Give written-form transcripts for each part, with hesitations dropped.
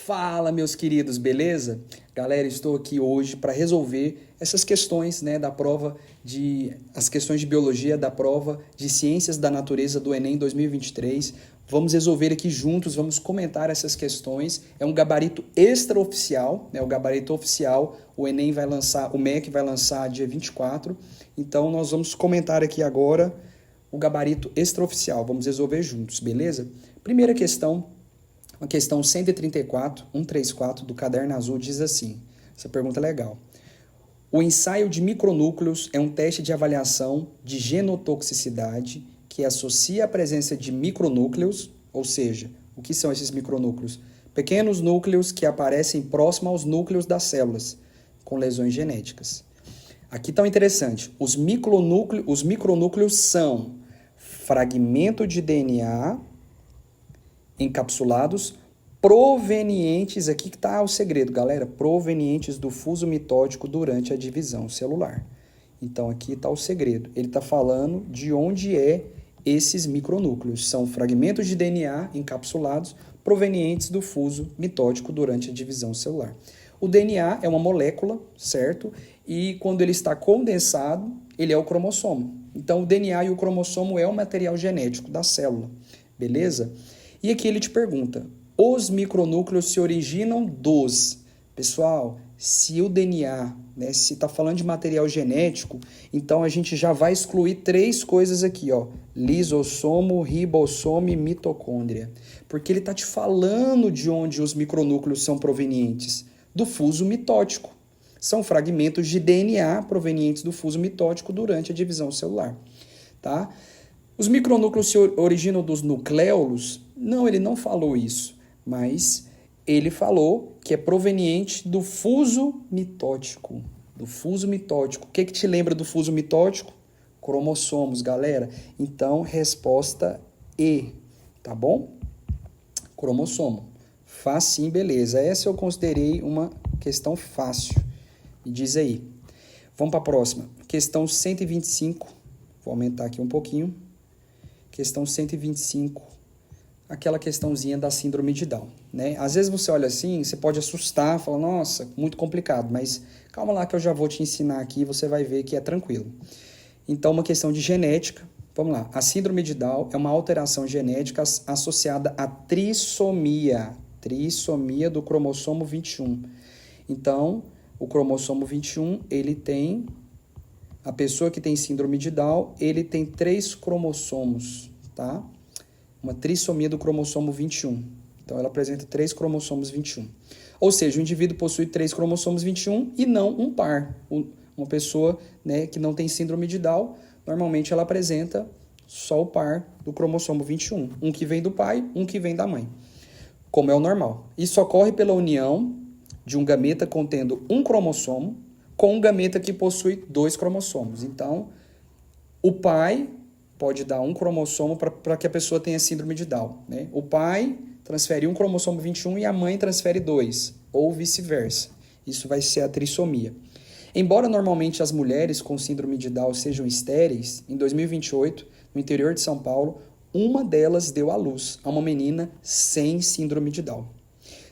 Fala, meus queridos, beleza? Galera, estou aqui hoje para resolver essas questões, as questões de biologia da prova de Ciências da Natureza do Enem 2023. Vamos resolver aqui juntos, vamos comentar essas questões. É um gabarito extraoficial, né? O gabarito oficial, o Enem vai lançar, o MEC vai lançar dia 24. Então, nós vamos comentar aqui agora o gabarito extraoficial. Vamos resolver juntos, beleza? Primeira questão. Uma questão 134 do Caderno Azul diz assim, essa pergunta é legal. O ensaio de micronúcleos é um teste de avaliação de genotoxicidade que associa a presença de micronúcleos, ou seja, o que são esses micronúcleos? Pequenos núcleos que aparecem próximo aos núcleos das células, com lesões genéticas. Aqui está interessante, os micronúcleos são fragmento de DNA encapsulados provenientes, aqui que está o segredo, galera, provenientes do fuso mitótico durante a divisão celular. Então, aqui está o segredo. Ele está falando de onde esses micronúcleos. São fragmentos de DNA encapsulados provenientes do fuso mitótico durante a divisão celular. O DNA é uma molécula, certo? E quando ele está condensado, ele é o cromossomo. Então, o DNA e o cromossomo é o material genético da célula, beleza? E aqui ele te pergunta, os micronúcleos se originam dos... Pessoal, se o DNA, né, se está falando de material genético, então a gente já vai excluir 3 coisas aqui, ó, lisossomo, ribossomo e mitocôndria. Porque ele está te falando de onde os micronúcleos são provenientes, do fuso mitótico. São fragmentos de DNA provenientes do fuso mitótico durante a divisão celular, tá? Os micronúcleos se originam dos nucléolos? Não, ele não falou isso, mas ele falou que é proveniente do fuso mitótico. Do fuso mitótico. O que te lembra do fuso mitótico? Cromossomos, galera. Então, resposta E, tá bom? Cromossomo. Facinho, beleza. Essa eu considerei uma questão fácil. Me diz aí. Vamos para a próxima. Questão 125. Vou aumentar aqui um pouquinho. Questão 125, aquela questãozinha da síndrome de Down, né? Às vezes você olha assim, você pode assustar, fala, nossa, muito complicado, mas calma lá que eu já vou te ensinar aqui, você vai ver que é tranquilo. Então, uma questão de genética, vamos lá. A síndrome de Down é uma alteração genética associada à trissomia do cromossomo 21. Então, o cromossomo 21, ele tem... A pessoa que tem síndrome de Down, ele tem 3 cromossomos, tá? Uma trissomia do cromossomo 21. Então, ela apresenta 3 cromossomos 21. Ou seja, o indivíduo possui 3 cromossomos 21 e não um par. Uma pessoa, né, que não tem síndrome de Down, normalmente ela apresenta só o par do cromossomo 21. Um que vem do pai, um que vem da mãe. Como é o normal. Isso ocorre pela união de um gameta contendo um cromossomo com um gameta que possui 2 cromossomos. Então, o pai pode dar um cromossomo para que a pessoa tenha síndrome de Down, né? O pai transfere um cromossomo 21 e a mãe transfere 2, ou vice-versa. Isso vai ser a trissomia. Embora normalmente as mulheres com síndrome de Down sejam estéreis, em 2028, no interior de São Paulo, uma delas deu à luz a uma menina sem síndrome de Down.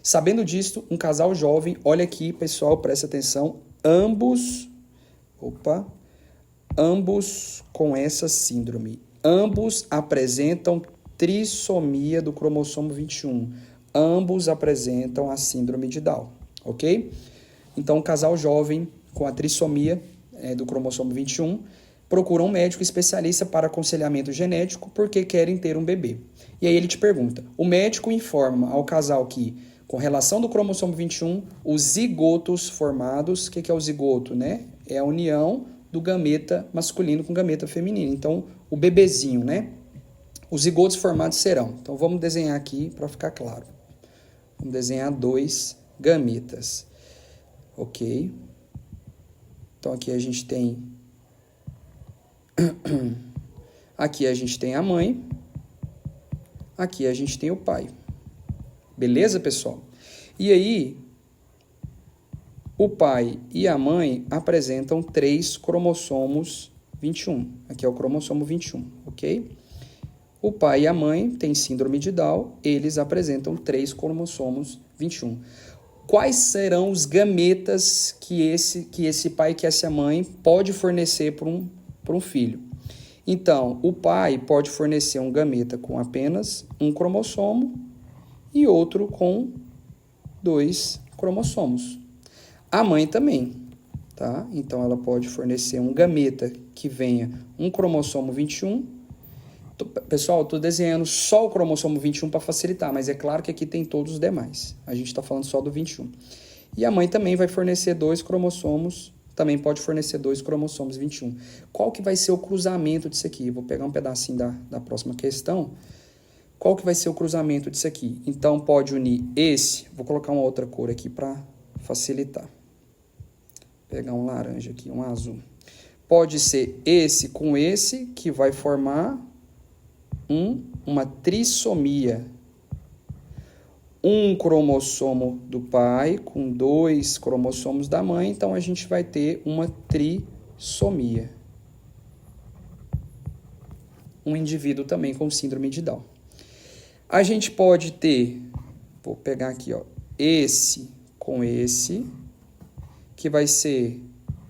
Sabendo disto, um casal jovem, olha aqui, pessoal, presta atenção, ambos com essa síndrome. Ambos apresentam trissomia do cromossomo 21. Ambos apresentam a síndrome de Down, ok? Então, um casal jovem com a trissomia do cromossomo 21 procura um médico especialista para aconselhamento genético porque querem ter um bebê. E aí ele te pergunta, o médico informa ao casal que com relação do cromossomo 21, os zigotos formados, o que é o zigoto, né? É a união do gameta masculino com gameta feminino. Então, o bebezinho, né? Os zigotos formados serão. Então, vamos desenhar aqui para ficar claro. Vamos desenhar 2 gametas. Ok? Então, aqui a gente tem... Aqui a gente tem a mãe. Aqui a gente tem o pai. Beleza, pessoal? E aí, o pai e a mãe apresentam 3 cromossomos 21. Aqui é o cromossomo 21, ok? O pai e a mãe têm síndrome de Down, eles apresentam 3 cromossomos 21. Quais serão os gametas que esse pai e que essa mãe pode fornecer para um filho? Então, o pai pode fornecer um gameta com apenas um cromossomo e outro com 2 cromossomos. A mãe também, tá? Então, ela pode fornecer um gameta que venha um cromossomo 21. Pessoal, estou desenhando só o cromossomo 21 para facilitar, mas é claro que aqui tem todos os demais. A gente está falando só do 21. E a mãe também vai fornecer 2 cromossomos, também pode fornecer 2 cromossomos 21. Qual que vai ser o cruzamento disso aqui? Vou pegar um pedacinho da próxima questão. Qual que vai ser o cruzamento disso aqui? Então, pode unir esse, vou colocar uma outra cor aqui para facilitar. Vou pegar um laranja aqui, um azul. Pode ser esse com esse, que vai formar uma trissomia. Um cromossomo do pai com 2 cromossomos da mãe, então a gente vai ter uma trissomia. Um indivíduo também com síndrome de Down. A gente pode ter, vou pegar aqui, ó, esse com esse, que vai ser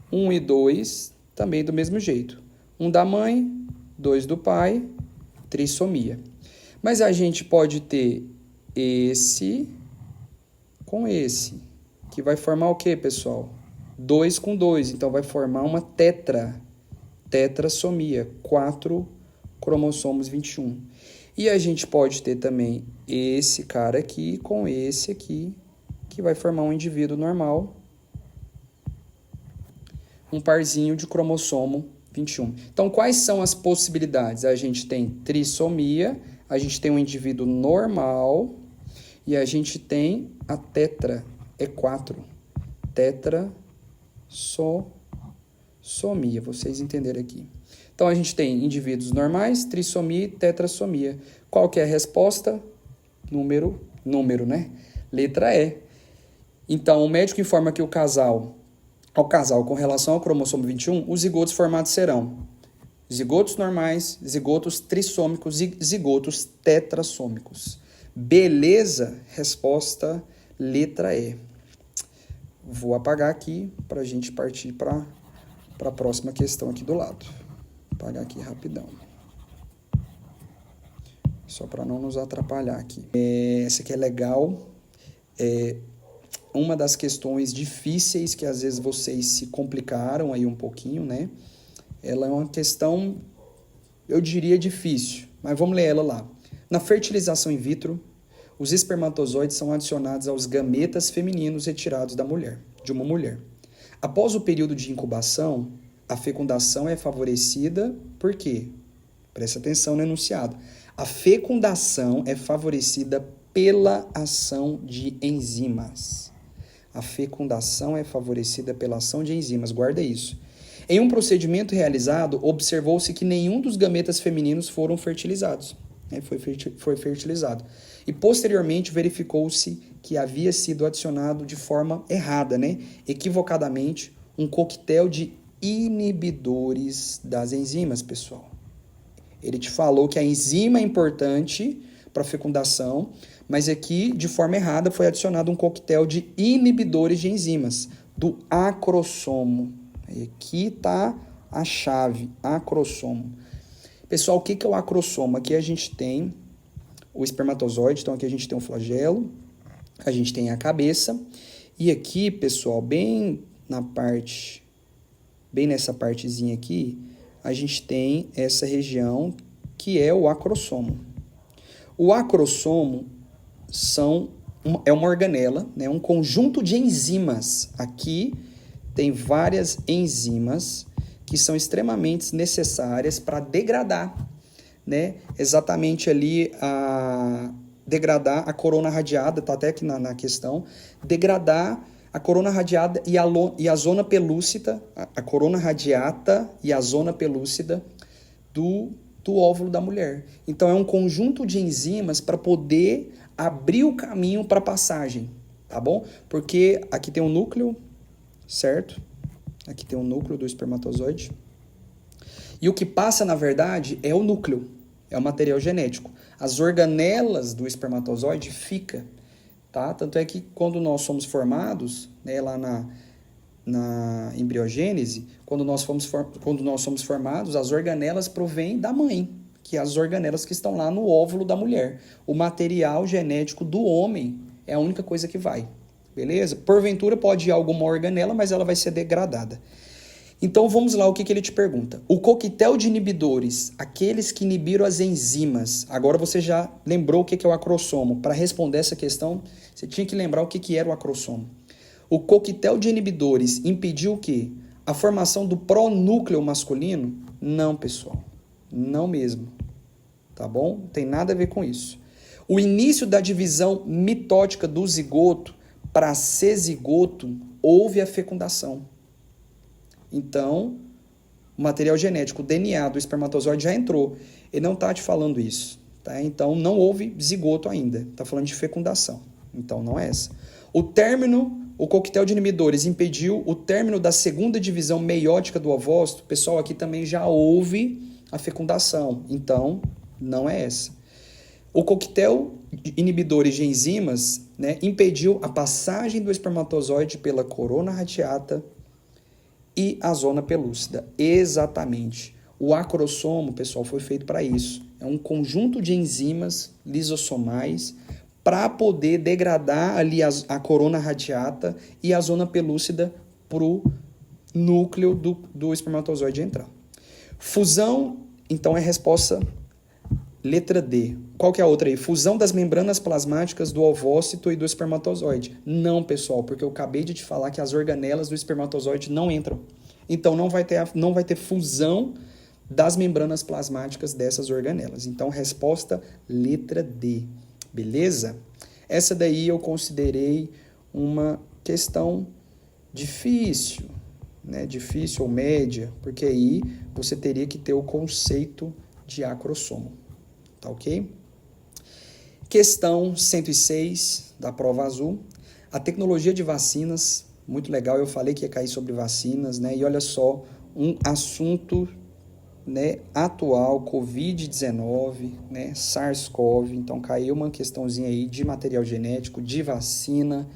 1 e 2, também do mesmo jeito. 1 da mãe, 2 do pai, trissomia. Mas a gente pode ter esse com esse, que vai formar o quê, pessoal? 2 com 2, então vai formar uma tetrassomia, 4 cromossomos 21. E a gente pode ter também esse cara aqui com esse aqui, que vai formar um indivíduo normal, um parzinho de cromossomo 21. Então, quais são as possibilidades? A gente tem trissomia, a gente tem um indivíduo normal e a gente tem a tetra, é 4. Tetrassomia, vocês entenderam aqui. Então, a gente tem indivíduos normais, trissomia e tetrassomia. Qual que é a resposta? Número, né? Letra E. Então, o médico informa que ao casal, com relação ao cromossomo 21, os zigotos formados serão zigotos normais, zigotos trissômicos e zigotos tetrassômicos. Beleza? Resposta letra E. Vou apagar aqui para a gente partir para a próxima questão aqui do lado. Vou apagar aqui rapidão. Só para não nos atrapalhar aqui. Essa aqui é legal. Uma das questões difíceis que às vezes vocês se complicaram aí um pouquinho, né? Ela é uma questão, eu diria, difícil, mas vamos ler ela lá. Na fertilização in vitro, os espermatozoides são adicionados aos gametas femininos retirados de uma mulher. Após o período de incubação, a fecundação é favorecida por quê? Presta atenção no enunciado. A fecundação é favorecida pela ação de enzimas. A fecundação é favorecida pela ação de enzimas, guarda isso. Em um procedimento realizado, observou-se que nenhum dos gametas femininos foram fertilizados. Foi fertilizado. E posteriormente verificou-se que havia sido adicionado de forma errada, equivocadamente, um coquetel de inibidores das enzimas, pessoal. Ele te falou que a enzima é importante para a fecundação, mas aqui, de forma errada, foi adicionado um coquetel de inibidores de enzimas, do acrossomo. Aqui está a chave, acrossomo. Pessoal, o que é o acrossomo? Aqui a gente tem o espermatozoide, então aqui a gente tem o flagelo, a gente tem a cabeça, e aqui, pessoal, bem nessa partezinha aqui, a gente tem essa região que é o acrossomo. O acrossomo é uma organela, um conjunto de enzimas. Aqui tem várias enzimas que são extremamente necessárias para degradar, exatamente ali degradar a corona radiada, está até aqui na questão, degradar a corona radiada e a zona pelúcida, a corona radiata e a zona pelúcida do óvulo da mulher. Então, é um conjunto de enzimas para poder abrir o caminho para a passagem, tá bom? Porque aqui tem um núcleo, certo? Aqui tem um núcleo do espermatozoide. E o que passa, na verdade, é o núcleo. É o material genético. As organelas do espermatozoide fica, tá? Tanto é que quando nós somos formados, né, lá na embriogênese, quando nós somos formados, as organelas provêm da mãe, que é as organelas que estão lá no óvulo da mulher. O material genético do homem é a única coisa que vai, beleza? Porventura pode ir alguma organela, mas ela vai ser degradada. Então vamos lá, o que ele te pergunta. O coquetel de inibidores, aqueles que inibiram as enzimas. Agora você já lembrou o que é o acrossomo. Para responder essa questão, você tinha que lembrar o que era o acrossomo. O coquetel de inibidores impediu o quê? A formação do pronúcleo masculino? Não, pessoal. Não mesmo. Tá bom? Não tem nada a ver com isso. O início da divisão mitótica do zigoto para ser zigoto, houve a fecundação. Então, o material genético, o DNA do espermatozoide já entrou. Ele não está te falando isso. Tá? Então, não houve zigoto ainda. Está falando de fecundação. Então, não é essa. O coquetel de inibidores impediu o término da segunda divisão meiótica do ovócito. Pessoal, aqui também já houve a fecundação. Então, não é essa. O coquetel de inibidores de enzimas, né, impediu a passagem do espermatozoide pela corona radiata e a zona pelúcida. Exatamente. O acrossomo, pessoal, foi feito para isso. É um conjunto de enzimas lisossomais para poder degradar ali a corona radiata e a zona pelúcida para o núcleo do espermatozoide entrar. Fusão, então, é a resposta letra D. Qual que é a outra aí? Fusão das membranas plasmáticas do ovócito e do espermatozoide. Não, pessoal, porque eu acabei de te falar que as organelas do espermatozoide não entram. Então, não vai ter fusão das membranas plasmáticas dessas organelas. Então, resposta letra D. Beleza? Essa daí eu considerei uma questão difícil, né? Difícil ou média, porque aí você teria que ter o conceito de acrossomo. Tá ok? Questão 106 da prova azul. A tecnologia de vacinas, muito legal, eu falei que ia cair sobre vacinas, né? E olha só, um assunto, né, atual, Covid-19, né, SARS-CoV, então caiu uma questãozinha aí de material genético, de vacina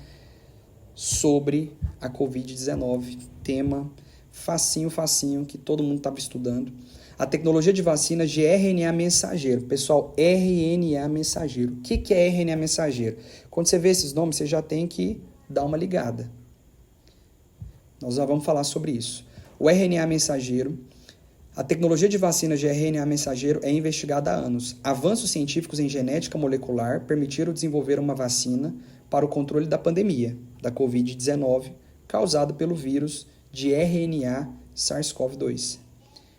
sobre a Covid-19, tema facinho, que todo mundo estava estudando. A tecnologia de vacinas de RNA mensageiro. Pessoal, RNA mensageiro. O que é RNA mensageiro? Quando você vê esses nomes, você já tem que dar uma ligada. Nós já vamos falar sobre isso. O RNA mensageiro, a tecnologia de vacinas de RNA mensageiro é investigada há anos. Avanços científicos em genética molecular permitiram desenvolver uma vacina para o controle da pandemia da Covid-19 causada pelo vírus de RNA SARS-CoV-2,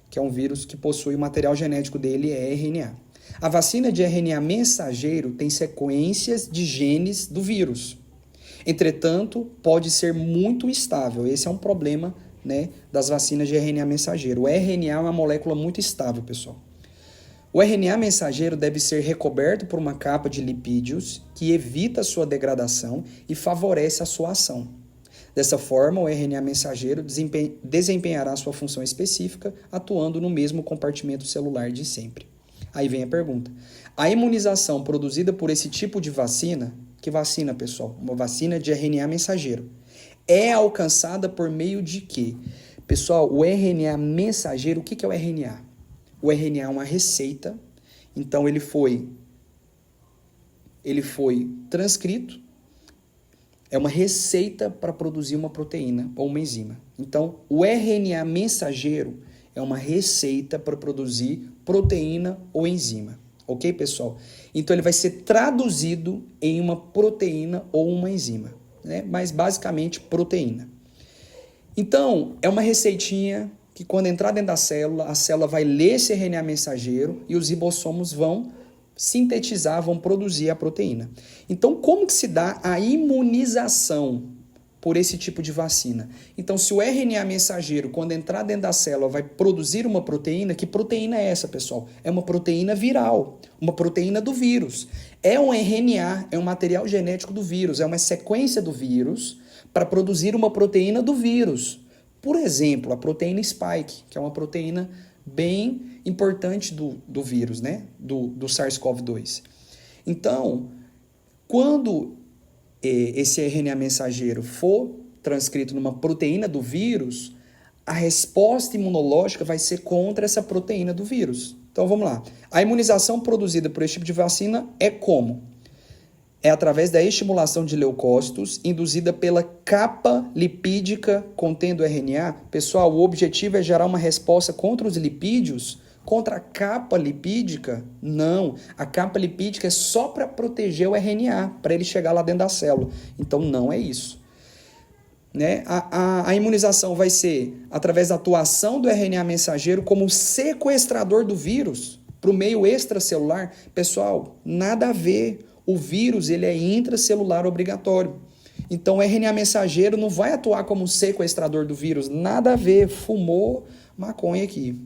que é um vírus que possui o material genético dele, é RNA. A vacina de RNA mensageiro tem sequências de genes do vírus. Entretanto, pode ser muito instável. Esse é um problema, né, das vacinas de RNA mensageiro. O RNA é uma molécula muito estável, pessoal. O RNA mensageiro deve ser recoberto por uma capa de lipídios que evita a sua degradação e favorece a sua ação. Dessa forma, o RNA mensageiro desempenhará sua função específica, atuando no mesmo compartimento celular de sempre. Aí vem a pergunta. A imunização produzida por esse tipo de vacina, que vacina, pessoal? Uma vacina de RNA mensageiro, é alcançada por meio de quê? Pessoal, o RNA mensageiro, o que é o RNA? O RNA é uma receita, então ele foi transcrito, é uma receita para produzir uma proteína ou uma enzima. Então, o RNA mensageiro é uma receita para produzir proteína ou enzima. Ok, pessoal? Então, ele vai ser traduzido em uma proteína ou uma enzima, né? Mas, basicamente, proteína. Então, é uma receitinha que, quando entrar dentro da célula, a célula vai ler esse RNA mensageiro e os ribossomos vão sintetizar, vão produzir a proteína. Então, como que se dá a imunização por esse tipo de vacina? Então, se o RNA mensageiro, quando entrar dentro da célula, vai produzir uma proteína, que proteína é essa, pessoal? É uma proteína viral, uma proteína do vírus. É um RNA, é um material genético do vírus, é uma sequência do vírus para produzir uma proteína do vírus. Por exemplo, a proteína spike, que é uma proteína bem importante do vírus, né? Do SARS-CoV-2. Então, quando esse RNA mensageiro for transcrito numa proteína do vírus, a resposta imunológica vai ser contra essa proteína do vírus. Então, vamos lá. A imunização produzida por esse tipo de vacina é como? É através da estimulação de leucócitos induzida pela capa lipídica contendo RNA. Pessoal, o objetivo é gerar uma resposta contra os lipídios? Contra a capa lipídica? Não. A capa lipídica é só para proteger o RNA, para ele chegar lá dentro da célula. Então, não é isso. Né? A imunização vai ser através da atuação do RNA mensageiro como sequestrador do vírus para o meio extracelular. Pessoal, nada a ver. O vírus ele é intracelular obrigatório. Então, o RNA mensageiro não vai atuar como sequestrador do vírus. Nada a ver. Fumou maconha aqui.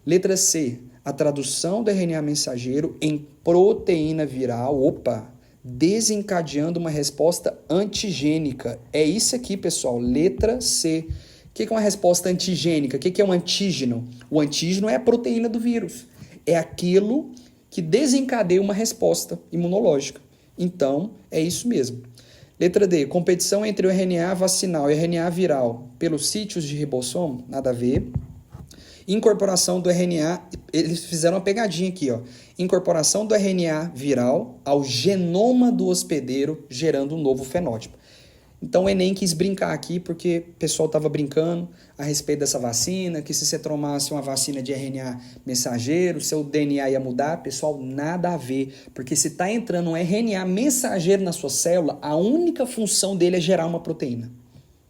Letra C. A tradução do RNA mensageiro em proteína viral. Opa! Desencadeando uma resposta antigênica. É isso aqui, pessoal. Letra C. O que é uma resposta antigênica? O que é um antígeno? O antígeno é a proteína do vírus. É aquilo que desencadeia uma resposta imunológica. Então, é isso mesmo. Letra D. Competição entre o RNA vacinal e o RNA viral pelos sítios de ribossomo? Nada a ver. Incorporação do RNA, eles fizeram uma pegadinha aqui, ó. Incorporação do RNA viral ao genoma do hospedeiro, gerando um novo fenótipo. Então o Enem quis brincar aqui, porque o pessoal estava brincando a respeito dessa vacina, que se você tomasse uma vacina de RNA mensageiro, seu DNA ia mudar. Pessoal, nada a ver, porque se está entrando um RNA mensageiro na sua célula, a única função dele é gerar uma proteína,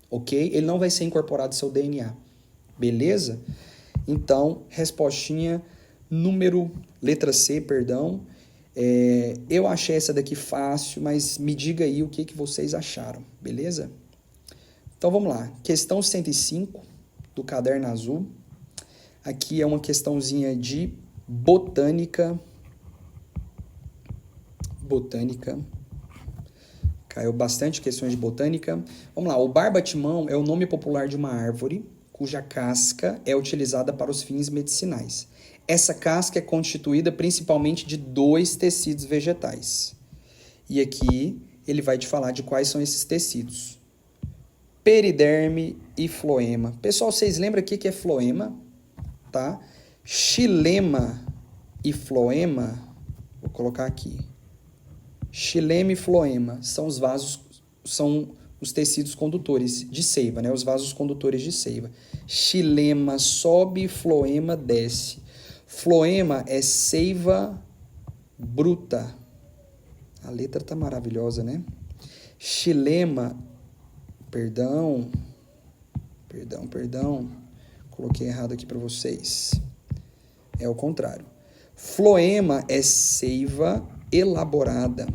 ok? Ele não vai ser incorporado ao seu DNA, beleza? Então, respostinha letra C, perdão. Eu achei essa daqui fácil, mas me diga aí o que vocês acharam, beleza? Então, vamos lá. Questão 105 do caderno azul. Aqui é uma questãozinha de botânica. Caiu bastante questões de botânica. Vamos lá. O barbatimão é o nome popular de uma árvore cuja casca é utilizada para os fins medicinais. Essa casca é constituída principalmente de 2 tecidos vegetais. E aqui ele vai te falar de quais são esses tecidos. Periderme e floema. Pessoal, vocês lembram o que é floema? Tá? Xilema e floema, vou colocar aqui. Xilema e floema são os vasos, são os tecidos condutores de seiva, né? Os vasos condutores de seiva. Xilema sobe, floema desce. Floema é seiva bruta. A letra tá maravilhosa, né? Xilema, perdão. Coloquei errado aqui para vocês. É o contrário. Floema é seiva elaborada.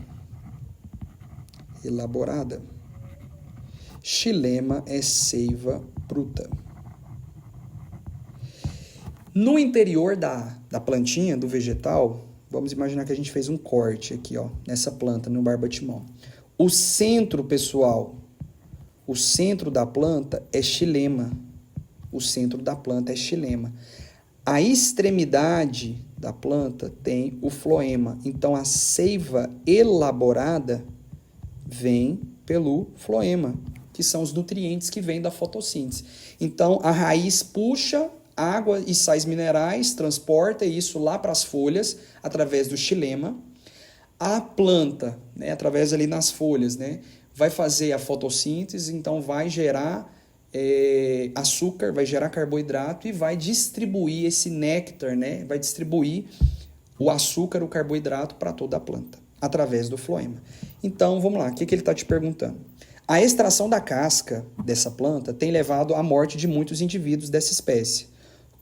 Xilema é seiva bruta. No interior da plantinha, do vegetal, vamos imaginar que a gente fez um corte aqui, ó, nessa planta, no barbatimão. O centro, pessoal, o centro da planta é xilema. A extremidade da planta tem o floema. Então, a seiva elaborada vem pelo floema, que são os nutrientes que vêm da fotossíntese. Então, a raiz puxa água e sais minerais, transporta isso lá para as folhas, através do xilema. A planta, né, através ali nas folhas, né, vai fazer a fotossíntese, então vai gerar açúcar, vai gerar carboidrato e vai distribuir esse néctar, né, vai distribuir o açúcar, o carboidrato para toda a planta, através do floema. Então, vamos lá, o que ele está te perguntando? A extração da casca dessa planta tem levado à morte de muitos indivíduos dessa espécie.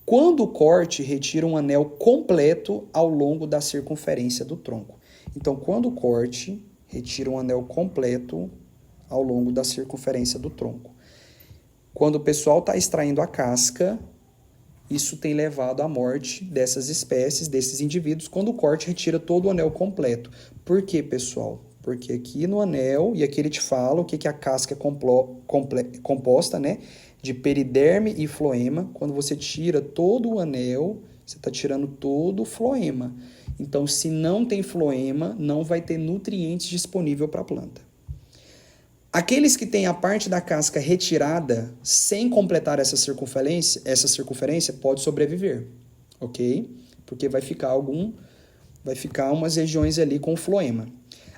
Quando o corte retira um anel completo ao longo da circunferência do tronco. Então, quando o corte retira um anel completo ao longo da circunferência do tronco. Quando o pessoal está extraindo a casca, isso tem levado à morte dessas espécies, desses indivíduos, quando o corte retira todo o anel completo. Por quê, pessoal? Porque aqui no anel, e aqui ele te fala o que a casca é composta, né? de periderme e floema. Quando você tira todo o anel, você está tirando todo o floema. Então, se não tem floema, não vai ter nutrientes disponível para a planta. Aqueles que têm a parte da casca retirada sem completar essa circunferência pode sobreviver, ok? Porque vai ficar umas regiões ali com floema.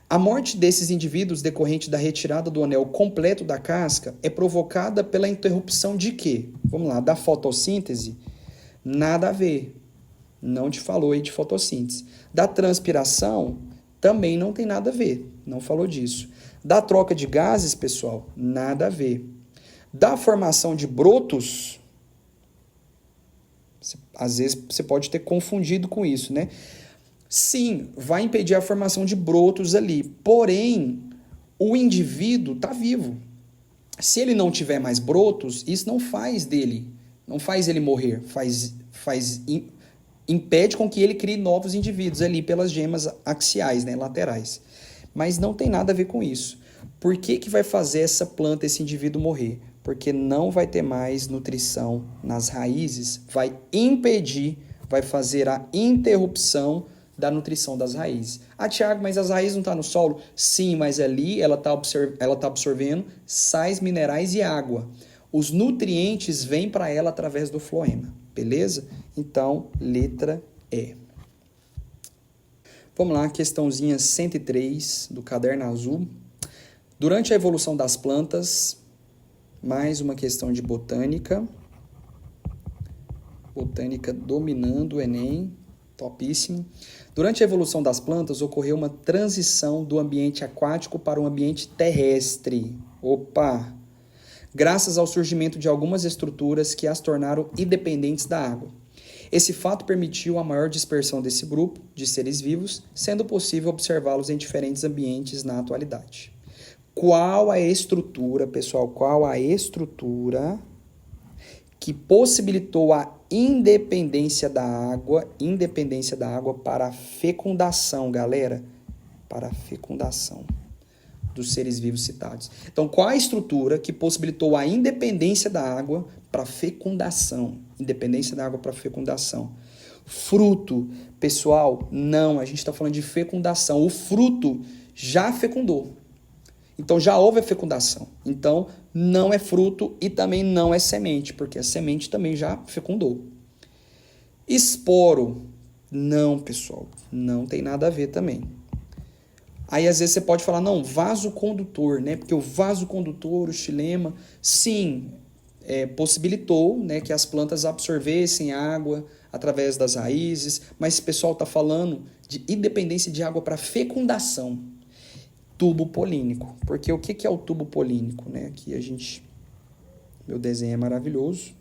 A morte desses indivíduos decorrente da retirada do anel completo da casca é provocada pela interrupção de quê? Vamos lá, da fotossíntese? Nada a ver. Não te falou aí de fotossíntese. Da transpiração? Também não tem nada a ver. Não falou disso. Da troca de gases, pessoal? Nada a ver. Da formação de brotos? Às vezes você pode ter confundido com isso, né? Sim, vai impedir a formação de brotos ali. Porém, o indivíduo está vivo. Se ele não tiver mais brotos, isso não faz ele morrer, impede com que ele crie novos indivíduos ali pelas gemas axiais, né, laterais. Mas não tem nada a ver com isso. Por que vai fazer essa planta, esse indivíduo morrer? Porque não vai ter mais nutrição nas raízes, vai impedir, vai fazer a interrupção da nutrição das raízes. Ah, Tiago, mas as raízes não estão no solo? Sim, mas ali ela tá absorvendo sais minerais e água. Os nutrientes vêm para ela através do floema, beleza? Então, letra E. Vamos lá, questãozinha 103 do caderno azul. Durante a evolução das plantas, mais uma questão de botânica. Botânica dominando o Enem, topíssimo. Durante a evolução das plantas, ocorreu uma transição do ambiente aquático para o ambiente terrestre. Opa! Graças ao surgimento de algumas estruturas que as tornaram independentes da água. Esse fato permitiu a maior dispersão desse grupo de seres vivos, sendo possível observá-los em diferentes ambientes na atualidade. Qual a estrutura, pessoal, qual a estrutura que possibilitou a independência da água para a fecundação, galera? Para a fecundação dos seres vivos citados. Então, qual a estrutura que possibilitou a independência da água para a fecundação? Independência da água para a fecundação. Fruto, pessoal, não, a gente está falando de fecundação. O fruto já fecundou. Então, já houve a fecundação. Então, não é fruto e também não é semente, porque a semente também já fecundou. Esporo, não, pessoal, não tem nada a ver também. Aí, às vezes, você pode falar, não, vaso condutor, né? Porque o vaso condutor, o xilema, sim, possibilitou, né, que as plantas absorvessem água através das raízes, mas esse pessoal está falando de independência de água para fecundação. Tubo polínico. Porque o que é o tubo polínico, né? Aqui meu desenho é maravilhoso.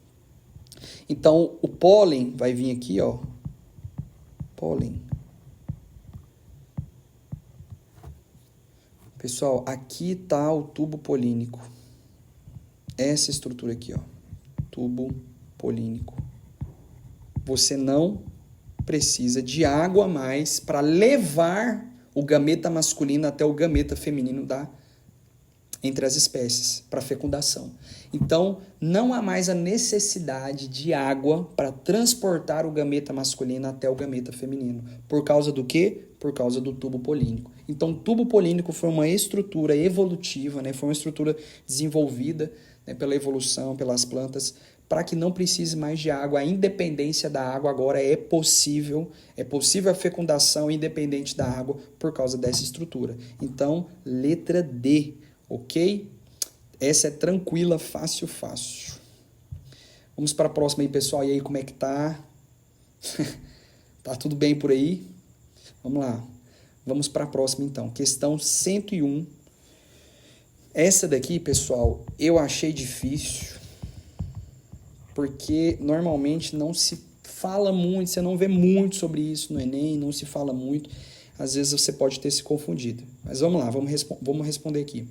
Então, o pólen vai vir aqui, ó. Pólen. Pessoal, aqui está o tubo polínico. Essa estrutura aqui, ó. Tubo polínico. Você não precisa de água a mais para levar o gameta masculino até o gameta feminino entre as espécies, para fecundação. Então, não há mais a necessidade de água para transportar o gameta masculino até o gameta feminino. Por causa do quê? Por causa do tubo polínico. Então, o tubo polínico foi uma estrutura evolutiva, né? Foi uma estrutura desenvolvida, né, pela evolução, pelas plantas, para que não precise mais de água. A independência da água agora é possível a fecundação independente da água por causa dessa estrutura. Então, letra D, ok? Essa é tranquila, fácil. Vamos para a próxima aí, pessoal. E aí, como é que tá? Tá tudo bem por aí? Vamos lá. Vamos para a próxima, então. Questão 101. Essa daqui, pessoal, eu achei difícil, porque normalmente não se fala muito, você não vê muito sobre isso no Enem, não se fala muito. Às vezes você pode ter se confundido. Mas vamos lá, vamos responder aqui.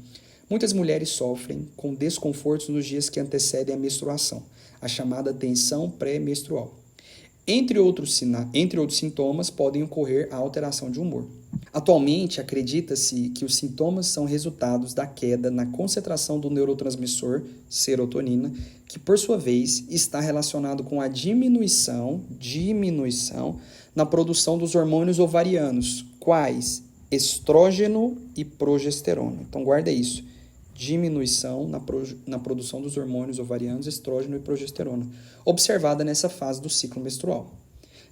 Muitas mulheres sofrem com desconfortos nos dias que antecedem a menstruação, a chamada tensão pré-menstrual. Entre outros sintomas, podem ocorrer a alteração de humor. Atualmente, acredita-se que os sintomas são resultados da queda na concentração do neurotransmissor serotonina, que, por sua vez, está relacionado com a diminuição na produção dos hormônios ovarianos, quais estrógeno e progesterona. Então, guarda isso. Diminuição na produção dos hormônios ovarianos, estrógeno e progesterona, observada nessa fase do ciclo menstrual.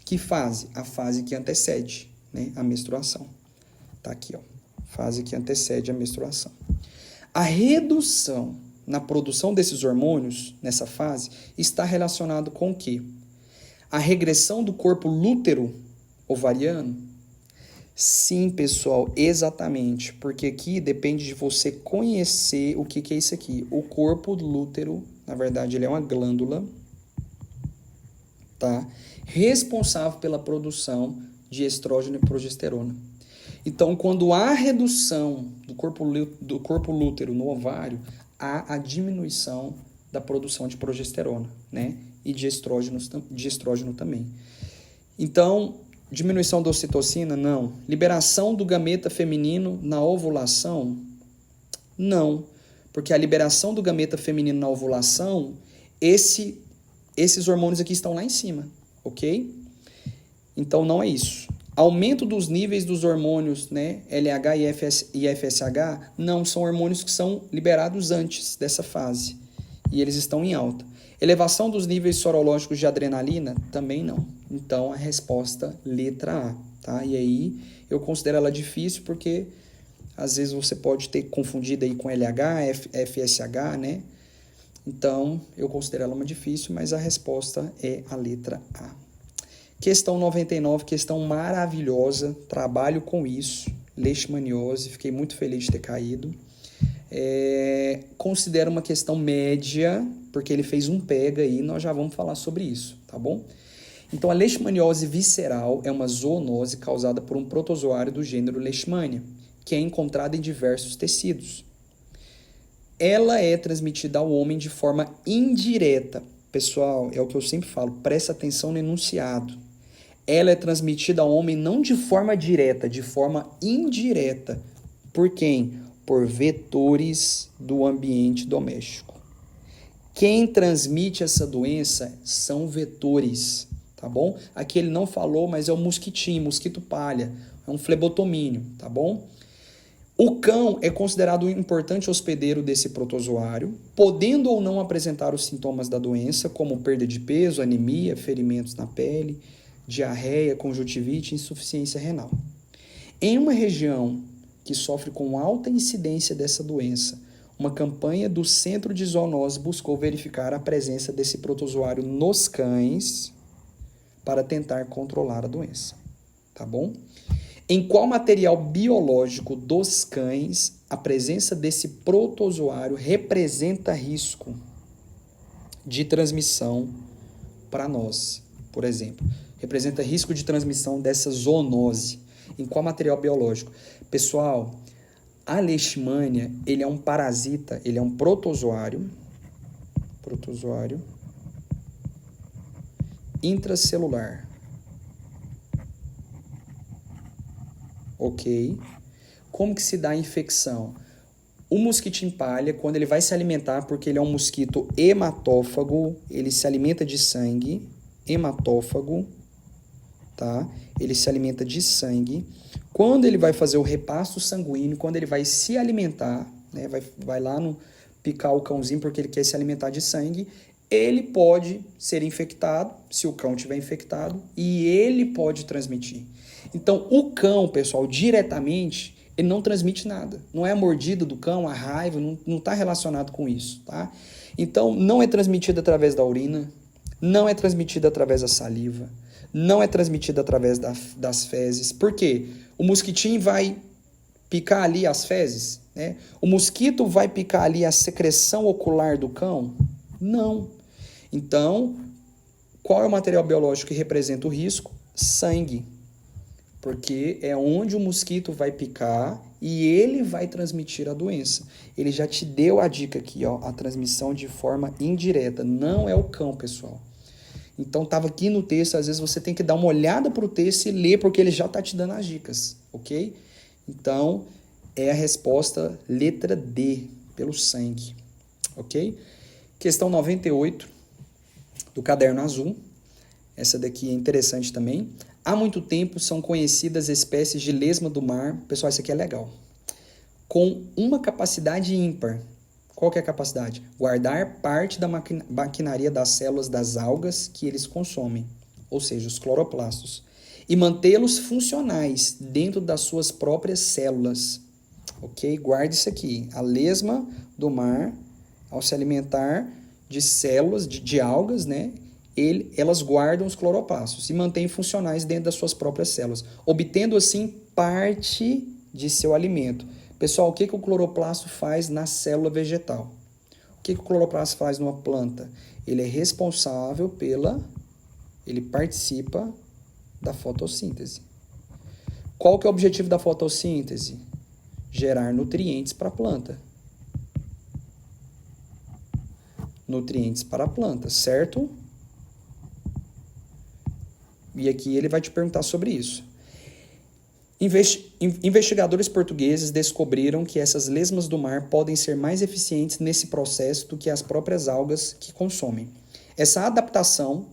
Que fase? A fase que antecede, né, a menstruação. Tá aqui, ó. Fase que antecede a menstruação. A redução na produção desses hormônios, nessa fase, está relacionado com o quê? A regressão do corpo lútero ovariano? Sim, pessoal, exatamente, porque aqui depende de você conhecer o que é isso aqui. O corpo lútero, na verdade, ele é uma glândula, tá? Responsável pela produção de estrógeno e progesterona. Então, quando há redução do corpo lútero no ovário, há a diminuição da produção de progesterona, né? E de estrógeno também. Então, diminuição da ocitocina? Não. Liberação do gameta feminino na ovulação? Não. Porque a liberação do gameta feminino na ovulação, esses hormônios aqui estão lá em cima, ok? Então, não é isso. Aumento dos níveis dos hormônios, né, LH e FSH, não são hormônios que são liberados antes dessa fase. E eles estão em alta. Elevação dos níveis sorológicos de adrenalina? Também não. Então, a resposta letra A, tá? E aí, eu considero ela difícil porque, às vezes, você pode ter confundido aí com LH, FSH, né? Então, eu considero ela uma difícil, mas a resposta é a letra A. Questão 99, questão maravilhosa, trabalho com isso, leishmaniose, fiquei muito feliz de ter caído. Considero uma questão média, porque ele fez um pega aí, nós já vamos falar sobre isso, tá bom? Então, a leishmaniose visceral é uma zoonose causada por um protozoário do gênero Leishmania, que é encontrada em diversos tecidos. Ela é transmitida ao homem de forma indireta. Pessoal, é o que eu sempre falo, presta atenção no enunciado. Ela é transmitida ao homem não de forma direta, de forma indireta. Por quem? Por vetores do ambiente doméstico. Quem transmite essa doença são vetores, tá bom? Aqui ele não falou, mas é o mosquitinho, mosquito palha, é um flebotomínio, tá bom? O cão é considerado um importante hospedeiro desse protozoário, podendo ou não apresentar os sintomas da doença, como perda de peso, anemia, ferimentos na pele, diarreia, conjuntivite e insuficiência renal. Em uma região que sofre com alta incidência dessa doença, uma campanha do Centro de Zoonose buscou verificar a presença desse protozoário nos cães para tentar controlar a doença, tá bom? Em qual material biológico dos cães a presença desse protozoário representa risco de transmissão para nós, por exemplo? Representa risco de transmissão dessa zoonose. Em qual material biológico? Pessoal, a leishmania, ele é um parasita, ele é um protozoário intracelular. Ok? Como que se dá a infecção? O mosquitinho palha, quando ele vai se alimentar, porque ele é um mosquito hematófago, ele se alimenta de sangue, hematófago, tá? Ele se alimenta de sangue. Quando ele vai fazer o repasto sanguíneo, quando ele vai se alimentar, né, vai lá no picar o cãozinho porque ele quer se alimentar de sangue, ele pode ser infectado, se o cão estiver infectado, e ele pode transmitir. Então, o cão, pessoal, diretamente, ele não transmite nada. Não é a mordida do cão, a raiva, não está relacionado com isso, tá? Então, não é transmitido através da urina, não é transmitido através da saliva, não é transmitido através das fezes. Por quê? O mosquitinho vai picar ali as fezes, né? O mosquito vai picar ali a secreção ocular do cão? Não. Então, qual é o material biológico que representa o risco? Sangue. Porque é onde o mosquito vai picar e ele vai transmitir a doença. Ele já te deu a dica aqui, ó, a transmissão de forma indireta. Não é o cão, pessoal. Então, estava aqui no texto, às vezes você tem que dar uma olhada para o texto e ler, porque ele já está te dando as dicas, ok? Então, é a resposta letra D, pelo sangue, ok? Questão 98, do caderno azul. Essa daqui é interessante também. Há muito tempo são conhecidas espécies de lesma do mar. Pessoal, isso aqui é legal. Com uma capacidade ímpar. Qual que é a capacidade? Guardar parte da maquinaria das células das algas que eles consomem, ou seja, os cloroplastos, e mantê-los funcionais dentro das suas próprias células. Ok? Guarde isso aqui. A lesma do mar, ao se alimentar de células, de algas, né? Elas guardam os cloroplastos e mantêm funcionais dentro das suas próprias células, obtendo assim parte de seu alimento. Pessoal, o que o cloroplasto faz na célula vegetal? O que o cloroplasto faz numa planta? Ele é responsável ele participa da fotossíntese. Qual que é o objetivo da fotossíntese? Gerar nutrientes para a planta. Nutrientes para a planta, certo? E aqui ele vai te perguntar sobre isso. Investigadores portugueses descobriram que essas lesmas do mar podem ser mais eficientes nesse processo do que as próprias algas que consomem. Essa adaptação,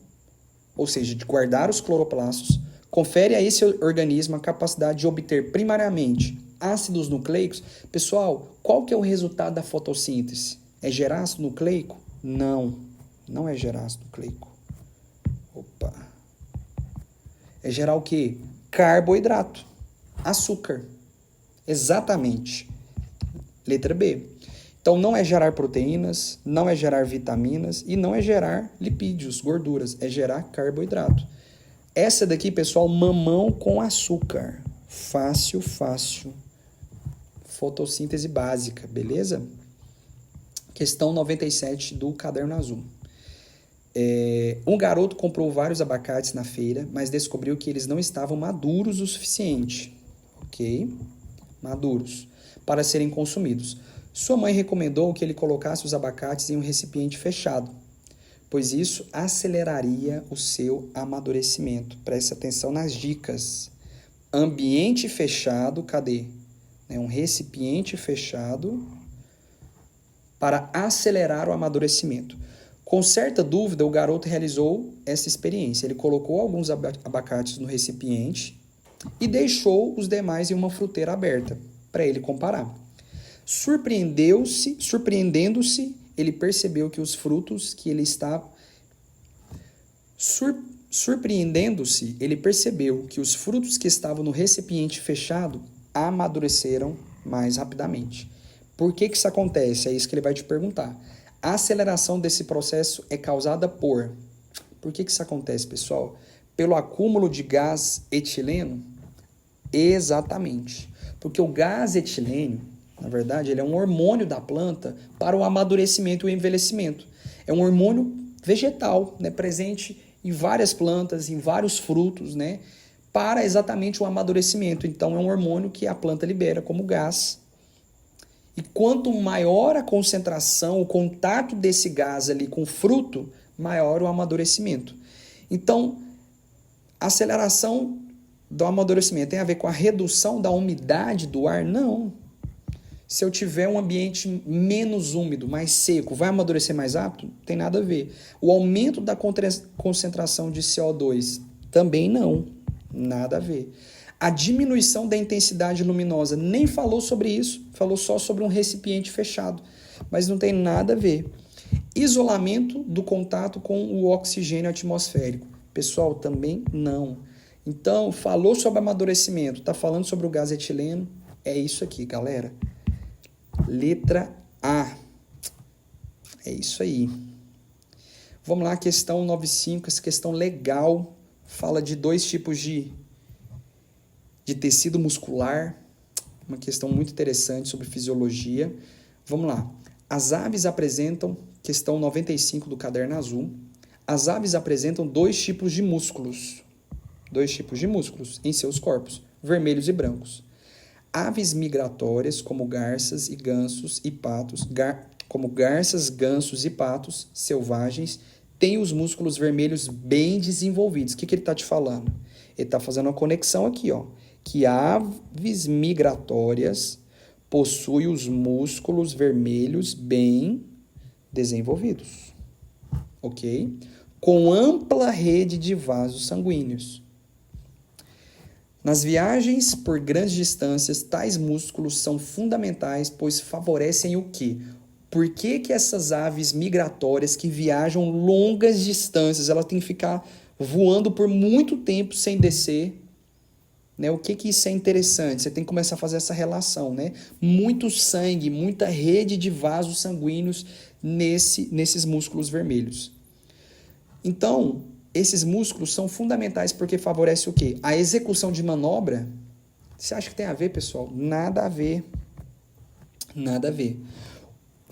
ou seja, de guardar os cloroplastos, confere a esse organismo a capacidade de obter primariamente ácidos nucleicos. Pessoal, qual que é o resultado da fotossíntese? É gerar ácido nucleico? Não, não é gerar ácido nucleico. Opa! É gerar o quê? Carboidrato. Açúcar. Exatamente. Letra B. Então, não é gerar proteínas, não é gerar vitaminas e não é gerar lipídios, gorduras. É gerar carboidrato. Essa daqui, pessoal, mamão com açúcar. Fácil, fácil. Fotossíntese básica, beleza? Questão 97 do caderno azul. Um garoto comprou vários abacates na feira, mas descobriu que eles não estavam maduros o suficiente. Ok? Maduros. Para serem consumidos. Sua mãe recomendou que ele colocasse os abacates em um recipiente fechado, pois isso aceleraria o seu amadurecimento. Preste atenção nas dicas. Ambiente fechado, cadê? Um recipiente fechado para acelerar o amadurecimento. Com certa dúvida, o garoto realizou essa experiência. Ele colocou alguns abacates no recipiente e deixou os demais em uma fruteira aberta para ele comparar. Surpreendendo-se, ele percebeu que os frutos que ele estava Surpreendendo-se, ele percebeu que os frutos que estavam no recipiente fechado amadureceram mais rapidamente. Por que isso acontece? É isso que ele vai te perguntar. A aceleração desse processo é causada por... Por que isso acontece, pessoal? Pelo acúmulo de gás etileno? Exatamente. Porque o gás etileno, na verdade, ele é um hormônio da planta para o amadurecimento e o envelhecimento. É um hormônio vegetal, né, presente em várias plantas, em vários frutos, né, para exatamente o amadurecimento. Então, é um hormônio que a planta libera como gás. E quanto maior a concentração, o contato desse gás ali com o fruto, maior o amadurecimento. Então, a aceleração do amadurecimento tem a ver com a redução da umidade do ar? Não. Se eu tiver um ambiente menos úmido, mais seco, vai amadurecer mais rápido? Não tem nada a ver. O aumento da concentração de CO2? Também não. Nada a ver. A diminuição da intensidade luminosa? Nem falou sobre isso. Falou só sobre um recipiente fechado. Mas não tem nada a ver. Isolamento do contato com o oxigênio atmosférico? Pessoal, também não. Então, falou sobre amadurecimento, está falando sobre o gás etileno? É isso aqui, galera. Letra A. É isso aí. Vamos lá, questão 95, essa questão legal. Fala de dois tipos de tecido muscular. Uma questão muito interessante sobre fisiologia. Vamos lá. As aves apresentam, questão 95 do caderno azul. As aves apresentam dois tipos de músculos. Dois tipos de músculos em seus corpos, vermelhos e brancos. Aves migratórias, como garças e gansos e patos, gansos e patos selvagens, tem os músculos vermelhos bem desenvolvidos. O que ele está te falando? Ele está fazendo uma conexão aqui, ó, que aves migratórias possuem os músculos vermelhos bem desenvolvidos, ok? Com ampla rede de vasos sanguíneos. Nas viagens por grandes distâncias, tais músculos são fundamentais, pois favorecem o quê? Por que que essas aves migratórias que viajam longas distâncias, elas têm que ficar voando por muito tempo sem descer? Né? O que que isso é interessante? Você tem que começar a fazer essa relação, né? Muito sangue, muita rede de vasos sanguíneos nesses músculos vermelhos. Então, esses músculos são fundamentais porque favorecem o quê? A execução de manobra. Você acha que tem a ver, pessoal? Nada a ver. Nada a ver.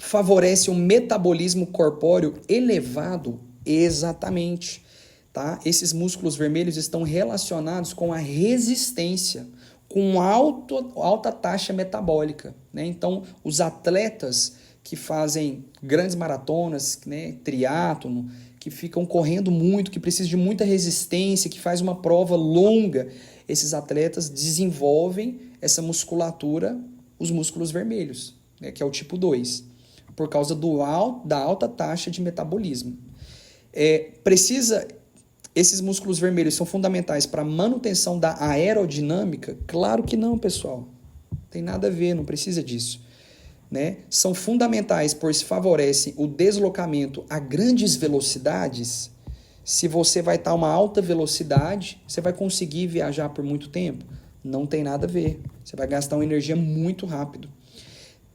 Favorece um metabolismo corpóreo elevado? Exatamente. Tá? Esses músculos vermelhos estão relacionados com a resistência, com alta taxa metabólica. Né? Então, os atletas que fazem grandes maratonas, né, triatlo, que ficam correndo muito, que precisam de muita resistência, que faz uma prova longa, esses atletas desenvolvem essa musculatura, os músculos vermelhos, né, que é o tipo 2, por causa da alta taxa de metabolismo. Esses músculos vermelhos são fundamentais para a manutenção da aerodinâmica? Claro que não, pessoal. Tem nada a ver, não precisa disso. Né? São fundamentais, pois favorecem o deslocamento a grandes velocidades. Se você vai estar a uma alta velocidade, você vai conseguir viajar por muito tempo? Não tem nada a ver. Você vai gastar uma energia muito rápido.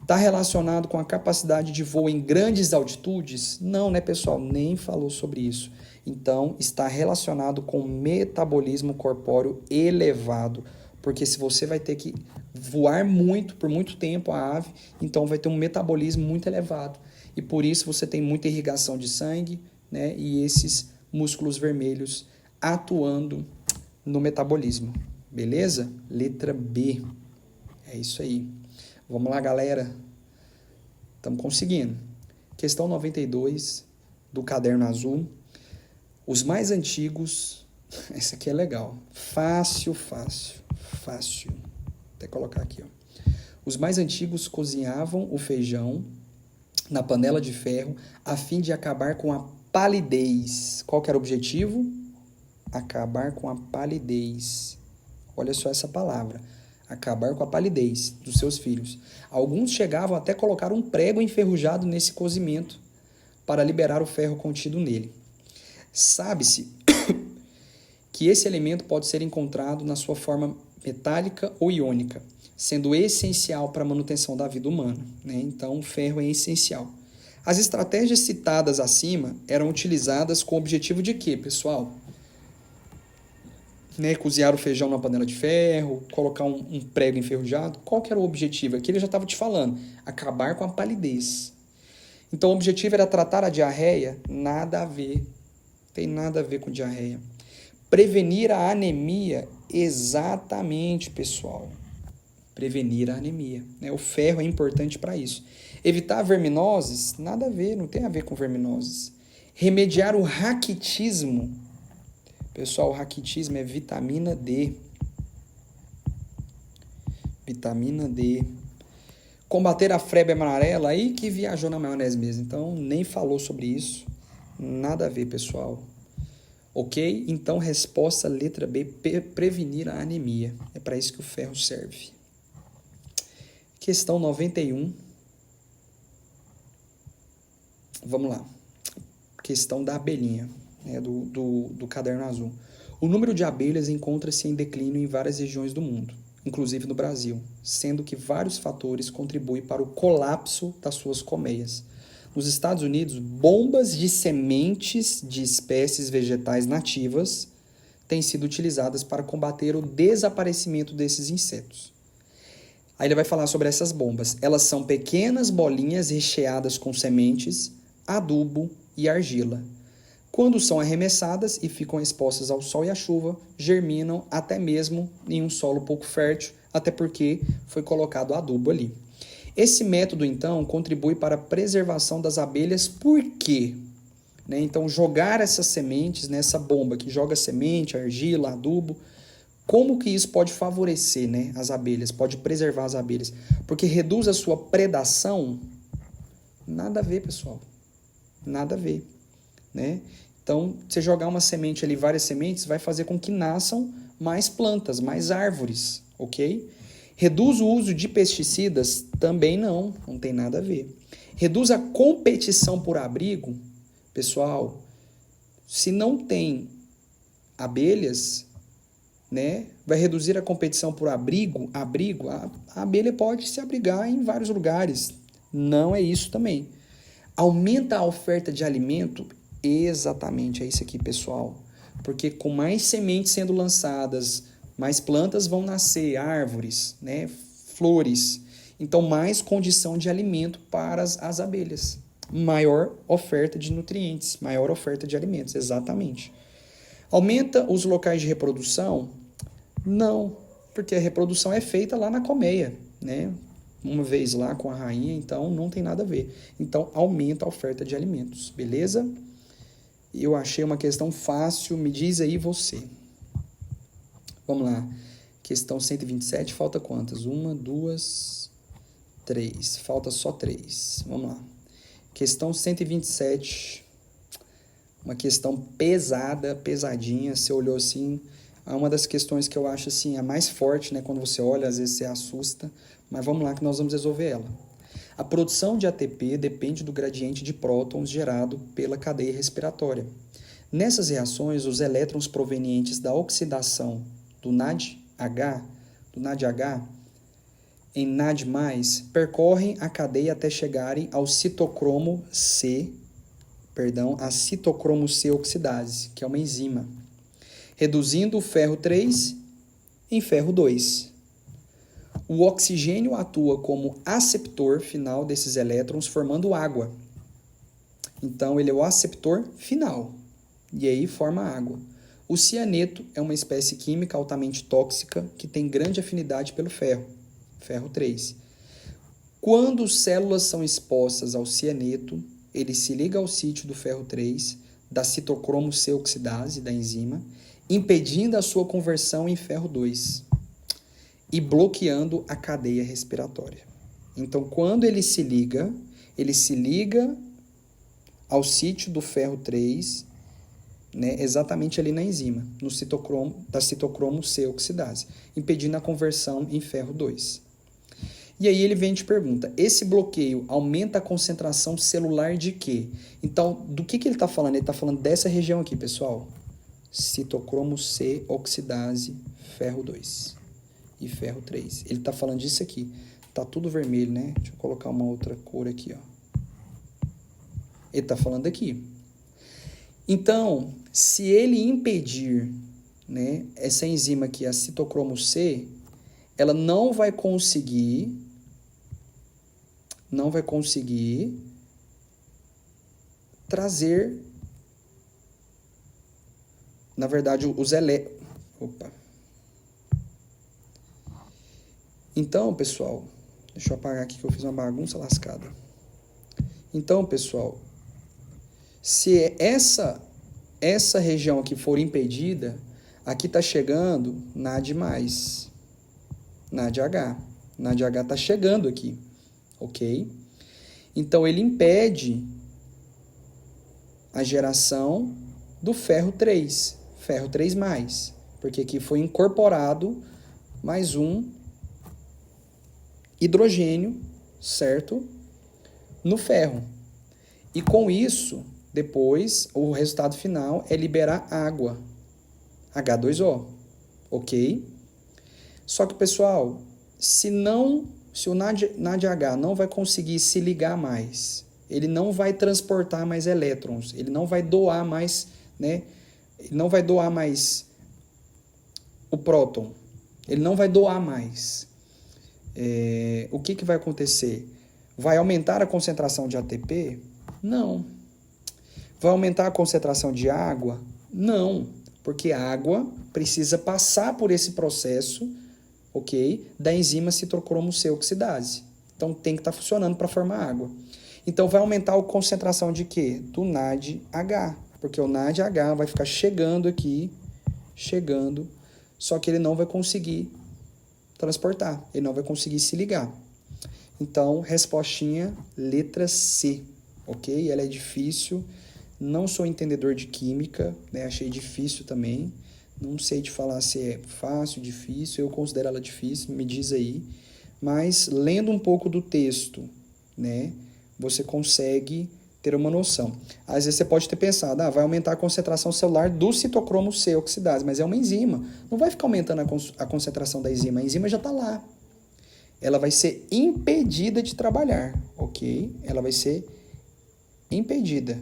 Está relacionado com a capacidade de voo em grandes altitudes? Não, né, pessoal? Nem falou sobre isso. Então, está relacionado com metabolismo corpóreo elevado. Porque se você vai ter que voar muito, por muito tempo a ave, então vai ter um metabolismo muito elevado. E por isso você tem muita irrigação de sangue, né? E esses músculos vermelhos atuando no metabolismo. Beleza? Letra B. É isso aí. Vamos lá, galera. Estamos conseguindo. Questão 92 do caderno azul. Os mais antigos... Essa aqui é legal. Fácil. Vou até colocar aqui, ó. Os mais antigos cozinhavam o feijão na panela de ferro a fim de acabar com a palidez. Qual que era o objetivo? Acabar com a palidez. Olha só essa palavra. Acabar com a palidez dos seus filhos. Alguns chegavam até colocar um prego enferrujado nesse cozimento para liberar o ferro contido nele. Sabe-se que esse elemento pode ser encontrado na sua forma metálica ou iônica, sendo essencial para a manutenção da vida humana. Né? Então, o ferro é essencial. As estratégias citadas acima eram utilizadas com o objetivo de quê, pessoal? Né? Cozinhar o feijão na panela de ferro, colocar um prego enferrujado. Qual que era o objetivo? Aqui ele já estava te falando, acabar com a palidez. Então, o objetivo era tratar a diarreia? Nada a ver. Tem nada a ver com diarreia. Prevenir a anemia? Exatamente, pessoal. Prevenir a anemia. Né? O ferro é importante para isso. Evitar verminoses? Nada a ver, não tem a ver com verminoses. Remediar o raquitismo? Pessoal, o raquitismo é vitamina D. Vitamina D. Combater a febre amarela? Aí que viajou na maionese mesmo. Então, nem falou sobre isso. Nada a ver, pessoal. Ok? Então, resposta letra B, prevenir a anemia. É para isso que o ferro serve. Questão 91. Vamos lá. Questão da abelhinha, né, do caderno azul. O número de abelhas encontra-se em declínio em várias regiões do mundo, inclusive no Brasil, sendo que vários fatores contribuem para o colapso das suas colmeias. Nos Estados Unidos, bombas de sementes de espécies vegetais nativas têm sido utilizadas para combater o desaparecimento desses insetos. Aí ele vai falar sobre essas bombas. Elas são pequenas bolinhas recheadas com sementes, adubo e argila. Quando são arremessadas e ficam expostas ao sol e à chuva, germinam até mesmo em um solo pouco fértil, até porque foi colocado adubo ali. Esse método, então, contribui para a preservação das abelhas. Por quê? né? Então, jogar essas sementes nessa bomba que joga semente, argila, adubo, como que isso pode favorecer, né, as abelhas, pode preservar as abelhas? Porque reduz a sua predação? Nada a ver, pessoal. Nada a ver, né? Então, você jogar uma semente ali, várias sementes, vai fazer com que nasçam mais plantas, mais árvores, ok? Reduz o uso de pesticidas? Também não tem nada a ver. Reduz a competição por abrigo? Pessoal, se não tem abelhas, né, vai reduzir a competição por abrigo, a abelha pode se abrigar em vários lugares. Não é isso também. Aumenta a oferta de alimento? Exatamente, é isso aqui, pessoal. Porque com mais sementes sendo lançadas, mais plantas vão nascer, árvores, né, flores. Então, mais condição de alimento para as abelhas. Maior oferta de nutrientes, maior oferta de alimentos, exatamente. Aumenta os locais de reprodução? Não, porque a reprodução é feita lá na colmeia, né? Uma vez lá com a rainha, então não tem nada a ver. Então, aumenta a oferta de alimentos, beleza? Eu achei uma questão fácil, me diz aí você. Vamos lá. Questão 127, falta quantas? 1, 2, 3. Falta só 3. Vamos lá. Questão 127. Uma questão pesada, pesadinha. Você olhou assim, é uma das questões que eu acho assim, a mais forte, né? Quando você olha, às vezes você assusta. Mas vamos lá que nós vamos resolver ela. A produção de ATP depende do gradiente de prótons gerado pela cadeia respiratória. Nessas reações, os elétrons provenientes da oxidação do NADH em NAD+, percorrem a cadeia até chegarem ao citocromo C, a citocromo C oxidase, que é uma enzima, reduzindo o ferro 3 em ferro 2. O oxigênio atua como aceptor final desses elétrons, formando água. Então, ele é o aceptor final, e aí forma água. O cianeto é uma espécie química altamente tóxica que tem grande afinidade pelo ferro, ferro 3. Quando células são expostas ao cianeto, ele se liga ao sítio do ferro 3, da citocromo C oxidase, da enzima, impedindo a sua conversão em ferro 2 e bloqueando a cadeia respiratória. Então, quando ele se liga ao sítio do ferro 3, né, exatamente ali na enzima, no da citocromo C oxidase, impedindo a conversão em ferro 2. E aí ele vem e te pergunta, esse bloqueio aumenta a concentração celular de quê? Então, do que ele está falando? Ele está falando dessa região aqui, pessoal. Citocromo C oxidase, ferro 2 e ferro 3. Ele está falando disso aqui. Tá tudo vermelho, né? Deixa eu colocar uma outra cor aqui, ó. Ele está falando aqui. Então, se ele impedir, né, essa enzima aqui, a citocromo C, ela não vai conseguir trazer, na verdade, os elétrons. Opa. Então, pessoal, deixa eu apagar aqui que eu fiz uma bagunça lascada. Então, pessoal, se essa região aqui for impedida, aqui está chegando NAD+, NADH. NADH está chegando aqui, ok? Então, ele impede a geração do ferro 3, ferro 3+, porque aqui foi incorporado mais um hidrogênio, certo? No ferro. E com isso, depois, o resultado final é liberar água, H2O, ok? Só que, pessoal, se o NADH não vai conseguir se ligar mais, ele não vai transportar mais elétrons, ele não vai doar mais, né? Ele não vai doar mais o próton, ele não vai doar mais. O que vai acontecer? Vai aumentar a concentração de ATP? Não. Vai aumentar a concentração de água? Não, porque a água precisa passar por esse processo, ok? Da enzima citocromo C oxidase. Então, tem que estar funcionando para formar água. Então, vai aumentar a concentração de quê? Do NADH, porque o NADH vai ficar chegando aqui, só que ele não vai conseguir transportar, ele não vai conseguir se ligar. Então, respostinha letra C, ok? Ela é difícil, não sou entendedor de química, né? Achei difícil também, não sei te falar se é fácil, difícil, eu considero ela difícil, me diz aí. Mas, lendo um pouco do texto, né, você consegue ter uma noção. Às vezes você pode ter pensado, vai aumentar a concentração celular do citocromo C oxidase, mas é uma enzima. Não vai ficar aumentando a concentração da enzima, a enzima já está lá. Ela vai ser impedida de trabalhar, ok? Ela vai ser impedida.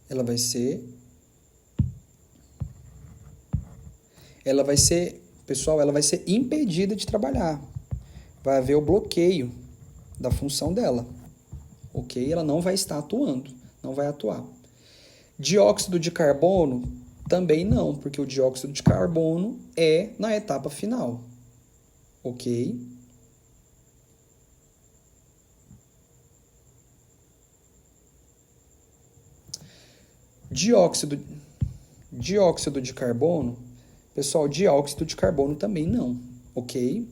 Ela vai ser, pessoal, ela vai ser impedida de trabalhar. Vai haver o bloqueio da função dela, ok? Ela não vai estar atuando, não vai atuar. Dióxido de carbono, também não, porque o dióxido de carbono é na etapa final, ok? Dióxido de carbono, pessoal, dióxido de carbono também não, ok?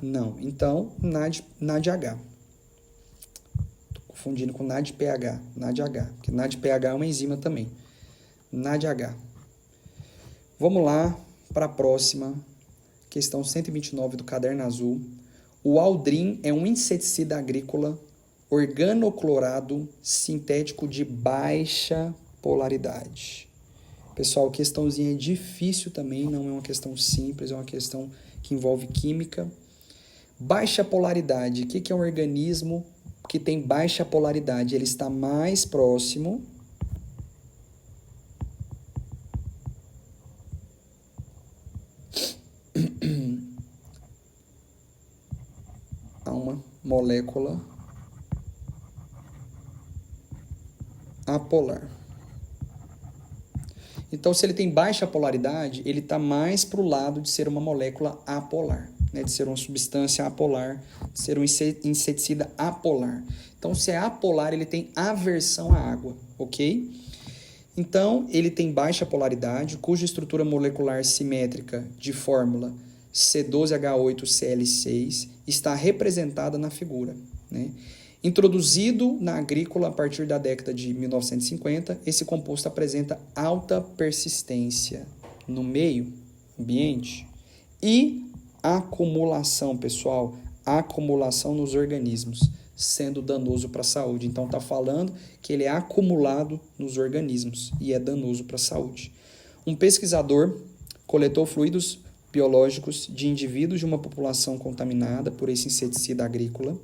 Não. Então, NADH. Estou confundindo com NADPH. NADH, porque NADPH é uma enzima também. NADH. Vamos lá para a próxima. Questão 129 do caderno azul. O Aldrin é um inseticida agrícola organoclorado sintético de baixa polaridade. Pessoal, questãozinha difícil também, não é uma questão simples, é uma questão que envolve química. Baixa polaridade. O que é um organismo que tem baixa polaridade? Ele está mais próximo a uma molécula apolar. Então, se ele tem baixa polaridade, ele está mais para o lado de ser uma molécula apolar, né? De ser uma substância apolar, de ser um inseticida apolar. Então, se é apolar, ele tem aversão à água, ok? Então, ele tem baixa polaridade, cuja estrutura molecular simétrica de fórmula C12H8Cl6 está representada na figura, né? Introduzido na agrícola a partir da década de 1950, esse composto apresenta alta persistência no meio ambiente e acumulação, pessoal, acumulação nos organismos, sendo danoso para a saúde. Então, está falando que ele é acumulado nos organismos e é danoso para a saúde. Um pesquisador coletou fluidos biológicos de indivíduos de uma população contaminada por esse inseticida agrícola.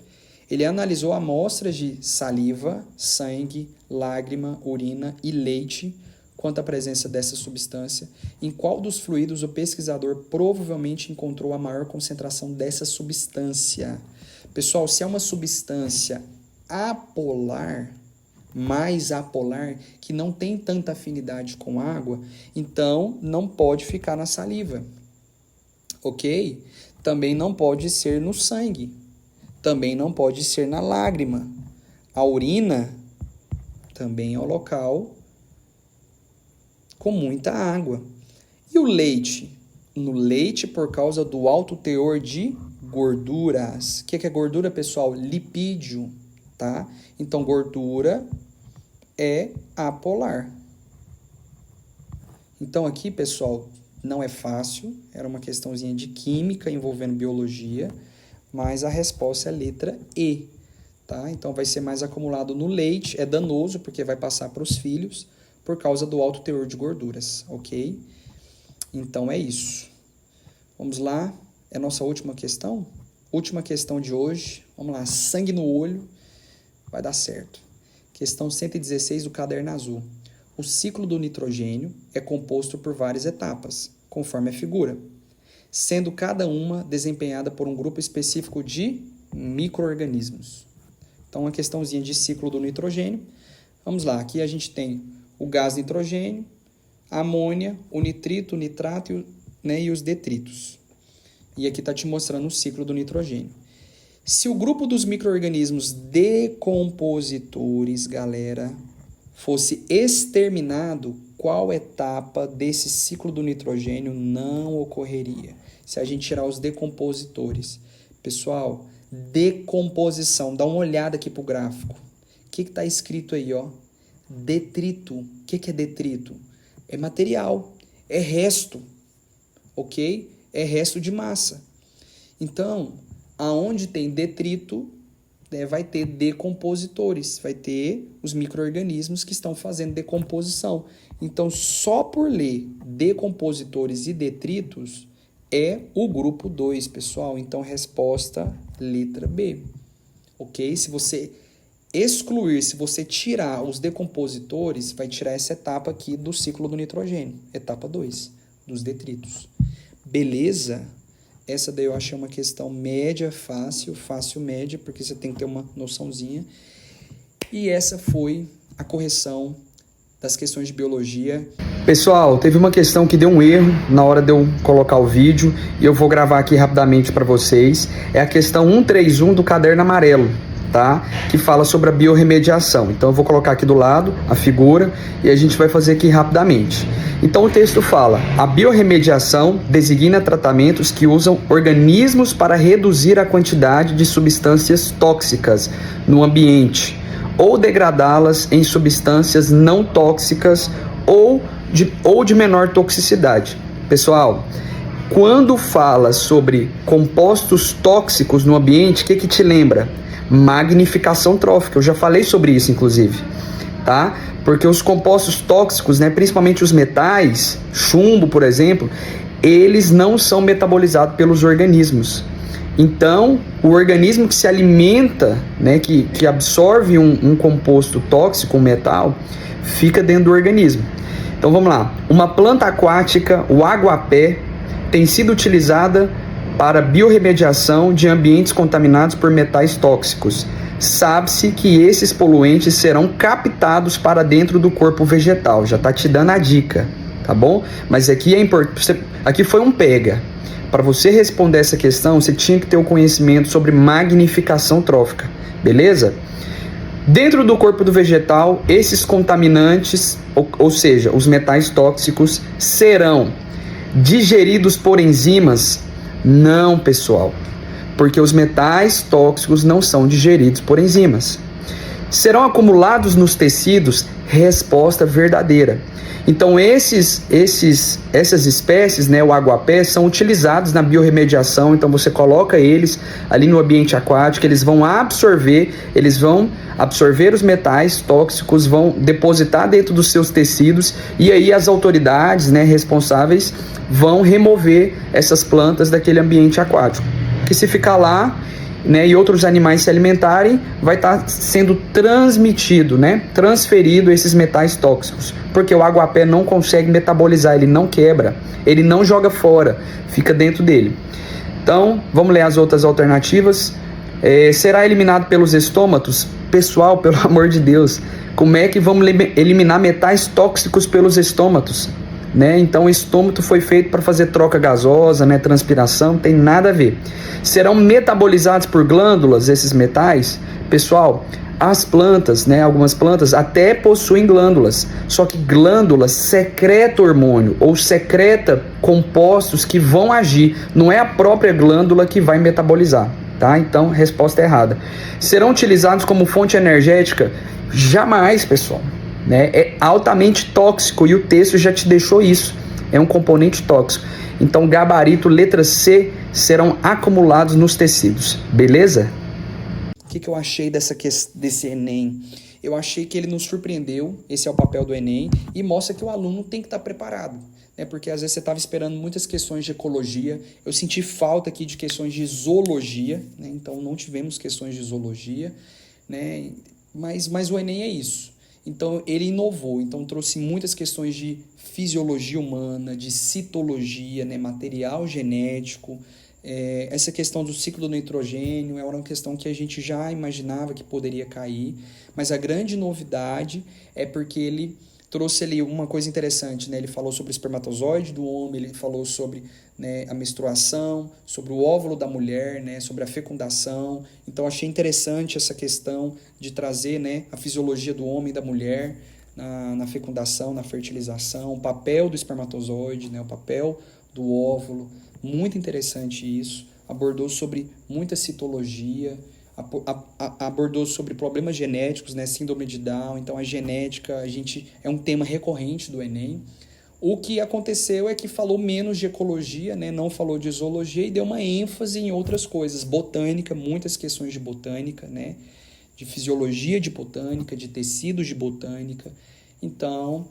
Ele analisou amostras de saliva, sangue, lágrima, urina e leite quanto à presença dessa substância. Em qual dos fluidos o pesquisador provavelmente encontrou a maior concentração dessa substância? Pessoal, se é uma substância apolar, mais apolar, que não tem tanta afinidade com água, então não pode ficar na saliva, ok? Também não pode ser no sangue. Também não pode ser na lágrima. A urina também é um local com muita água. E o leite? No leite, por causa do alto teor de gorduras. O que é gordura, pessoal? Lipídio, tá? Então, gordura é apolar. Então, aqui, pessoal, não é fácil. Era uma questãozinha de química envolvendo biologia. Mas a resposta é a letra E, tá? Então, vai ser mais acumulado no leite, é danoso, porque vai passar para os filhos, por causa do alto teor de gorduras, ok? Então, é isso. Vamos lá, é a nossa última questão? Última questão de hoje, vamos lá, sangue no olho, vai dar certo. Questão 116 do caderno azul. O ciclo do nitrogênio é composto por várias etapas, conforme a figura, sendo cada uma desempenhada por um grupo específico de micro-organismos. Então, uma questãozinha de ciclo do nitrogênio. Vamos lá, aqui a gente tem o gás nitrogênio, a amônia, o nitrito, o nitrato, né, e os detritos. E aqui está te mostrando o ciclo do nitrogênio. Se o grupo dos micro-organismos decompositores, galera, fosse exterminado, qual etapa desse ciclo do nitrogênio não ocorreria? Se a gente tirar os decompositores. Pessoal, decomposição. Dá uma olhada aqui para o gráfico. O que está escrito aí, ó? Detrito. O que é detrito? É material, é resto, ok? É resto de massa. Então, aonde tem detrito, vai ter decompositores, vai ter os micro-organismos que estão fazendo decomposição. Então, só por ler decompositores e detritos é o grupo 2, pessoal. Então, resposta letra B, ok? Se você excluir, se você tirar os decompositores, vai tirar essa etapa aqui do ciclo do nitrogênio, etapa 2, dos detritos. Beleza? Essa daí eu achei uma questão média, fácil, média, porque você tem que ter uma noçãozinha. E essa foi a correção das questões de biologia. Pessoal, teve uma questão que deu um erro na hora de eu colocar o vídeo, e eu vou gravar aqui rapidamente para vocês. É a questão 131 do caderno amarelo, tá? Que fala sobre a biorremediação. Então eu vou colocar aqui do lado a figura e a gente vai fazer aqui rapidamente. Então o texto fala: a biorremediação designa tratamentos que usam organismos para reduzir a quantidade de substâncias tóxicas no ambiente ou degradá-las em substâncias não tóxicas ou de menor toxicidade. Pessoal, quando fala sobre compostos tóxicos no ambiente, o que te lembra? Magnificação trófica. Eu já falei sobre isso, inclusive, tá? Porque os compostos tóxicos, né, principalmente os metais, chumbo, por exemplo, eles não são metabolizados pelos organismos. Então, o organismo que se alimenta, né, que absorve um composto tóxico, um metal, fica dentro do organismo. Então, vamos lá. Uma planta aquática, o aguapé, tem sido utilizada para biorremediação de ambientes contaminados por metais tóxicos. Sabe-se que esses poluentes serão captados para dentro do corpo vegetal. Já está te dando a dica, tá bom? Mas aqui é importante. Aqui foi um pega. Para você responder essa questão, você tinha que ter o conhecimento sobre magnificação trófica, beleza? Dentro do corpo do vegetal, esses contaminantes, ou seja, os metais tóxicos, serão digeridos por enzimas? Não, pessoal, porque os metais tóxicos não são digeridos por enzimas. Serão acumulados nos tecidos? Resposta verdadeira. Então essas espécies, né, o aguapé, são utilizados na biorremediação. Então você coloca eles ali no ambiente aquático, eles vão absorver os metais tóxicos, vão depositar dentro dos seus tecidos, e aí as autoridades, né, responsáveis vão remover essas plantas daquele ambiente aquático. Que se ficar lá, né, e outros animais se alimentarem, vai estar sendo transmitido, né, transferido esses metais tóxicos, porque o aguapé não consegue metabolizar, ele não quebra, ele não joga fora, fica dentro dele. Então, vamos ler as outras alternativas. Será eliminado pelos estômatos? Pessoal, pelo amor de Deus, como é que vamos eliminar metais tóxicos pelos estômatos? Né? Então o estômago foi feito para fazer troca gasosa, né? Transpiração, não tem nada a ver. Serão metabolizados por glândulas esses metais? Pessoal, as plantas, né? Algumas plantas até possuem glândulas, só que glândulas secreta hormônio ou secreta compostos que vão agir, não é a própria glândula que vai metabolizar, tá? Então, resposta errada. Serão utilizados como fonte energética? Jamais, pessoal. Né? É altamente tóxico e o texto já te deixou isso. É um componente tóxico. Então, gabarito letra C, serão acumulados nos tecidos. Beleza? O que eu achei desse Enem? Eu achei que ele nos surpreendeu. Esse é o papel do Enem. E mostra que o aluno tem que estar preparado. Né? Porque às vezes você estava esperando muitas questões de ecologia. Eu senti falta aqui de questões de zoologia. Né? Então, não tivemos questões de zoologia. Né? Mas o Enem é isso. Então, ele inovou, então trouxe muitas questões de fisiologia humana, de citologia, né, material genético. Essa questão do ciclo do nitrogênio era uma questão que a gente já imaginava que poderia cair, mas a grande novidade é porque ele trouxe ali uma coisa interessante, né? Ele falou sobre o espermatozoide do homem, ele falou sobre, né, a menstruação, sobre o óvulo da mulher, né, sobre a fecundação. Então achei interessante essa questão de trazer, né, a fisiologia do homem e da mulher na fecundação, na fertilização, o papel do espermatozoide, né, o papel do óvulo. Muito interessante isso. Abordou sobre muita citologia, abordou sobre problemas genéticos, né, síndrome de Down. Então a genética é um tema recorrente do Enem. O que aconteceu é que falou menos de ecologia, né, não falou de zoologia e deu uma ênfase em outras coisas, botânica, muitas questões de botânica, né, de fisiologia de botânica, de tecidos de botânica. Então,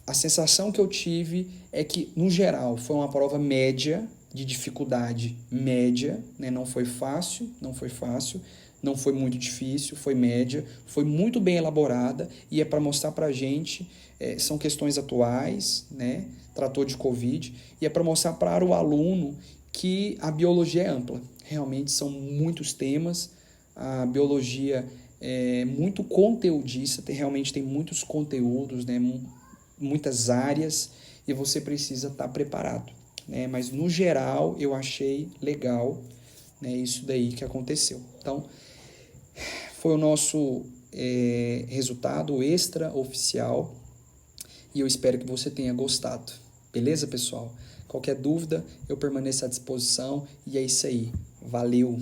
a sensação que eu tive é que, no geral, foi uma prova média, de dificuldade média, né? Não foi fácil, não foi muito difícil, foi média, foi muito bem elaborada e é para mostrar para a gente, são questões atuais, né? Tratou de Covid, e é para mostrar para o aluno que a biologia é ampla. Realmente são muitos temas, a biologia é muito conteudista, realmente tem muitos conteúdos, né? Muitas áreas, e você precisa estar preparado, né? Mas no geral eu achei legal, né, isso daí que aconteceu. Então foi o nosso resultado extraoficial e eu espero que você tenha gostado. Beleza, pessoal? Qualquer dúvida eu permaneço à disposição e é isso aí. Valeu!